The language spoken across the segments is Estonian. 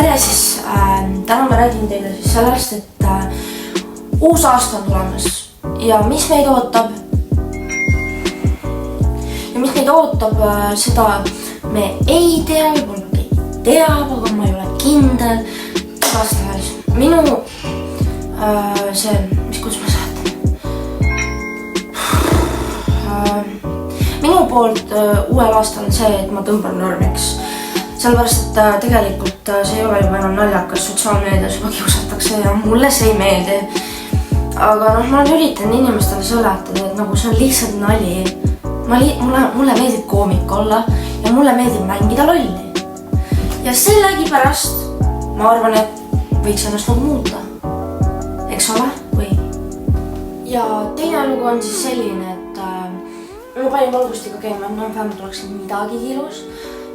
tere siis, täna ma räägin teile siis sellest, et uus aasta on tulemas ja mis meid ootab. Ja mis meid ootab, seda me ei tea, võib-olla keegi teab, aga ma ei ole kindel. Igastahes minu kuidas ma seletan? Minu poolt uuel aastal on see, et ma tõmban normiks. Sellepärast, et tegelikult see ei ole juba enam naljakas, sotsiaalmeedias juba kiusatakse ja mulle see ei meeldi. Aga ma olen üritanud inimestele seletada, et nagu see on lihtsalt nali. Mulle meeldib koomik olla ja mulle meeldib mängida lolli. Ja sellegipärast ma arvan, et võiks ennast nagu muuta. Eks ole? Või? Ja teine lugu on siis selline, et ma panin valgustiga käima, vähemalt oleks midagi ilus.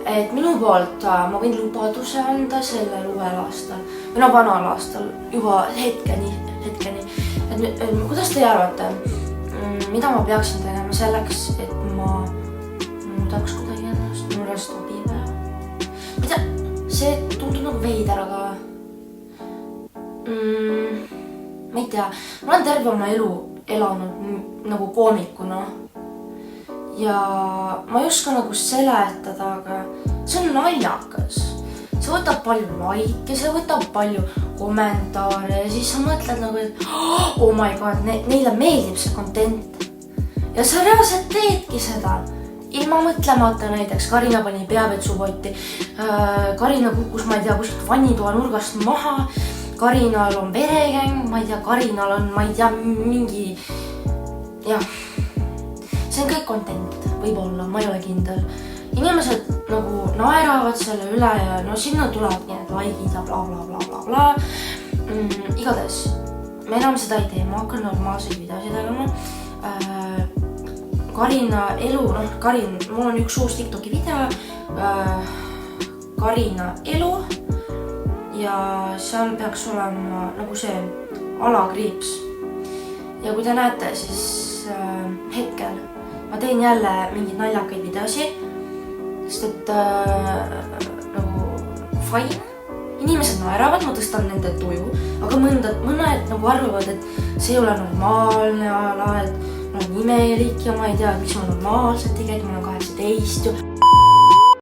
Et minu poolt ma võin lubaduse anda sellel uuel aastal või vanal aastal juba hetkeni. Et kuidas te arvate, mida ma peaksin tegema selleks, et ma muudaks kuidagi ennast, mulle sobib? Mida? See tundub nagu veider, aga ma ei tea. Ma olen terve oma elu elanud nagu koomikuna. Ja ma ei oska nagu seletada, aga see on naljakas. See võtab palju like, see võtab palju kommentaare ja siis sa mõtled nagu, et oh my god, neile meeldib see content. Ja sa reaalselt teedki seda. Ilma mõtlemata näiteks Karina pani peavetsupotti. Karina kukkus, ma ei tea, kuskilt vannitoa nurgast maha. Karinal on verekäng, ma ei tea, Karinal on, ma ei tea, mingi... Jah. See on kõik content, võib-olla, ma ei ole kindel. Inimesed nagu naeravad selle üle ja sinna tuleb need likeid ja bla bla bla bla bla. Igatahes, me enam seda ei tee, ma hakkan normaalseid videosid tegema. Karina elu, Karin, mul on üks uus TikToki video. Karina elu. Ja seal peaks olema nagu see alakriips. Ja kui te näete, siis hetkel ma teen jälle mingeid naljakaid videosi, sest et nagu fine. Inimesed naeravad, ma tõstan nende tuju, aga mõned nagu arvavad, et see ei ole normaalne ala, et ma olen imelik ja ma ei tea, miks ma normaalselt ei käinud, ma olen 18 ju.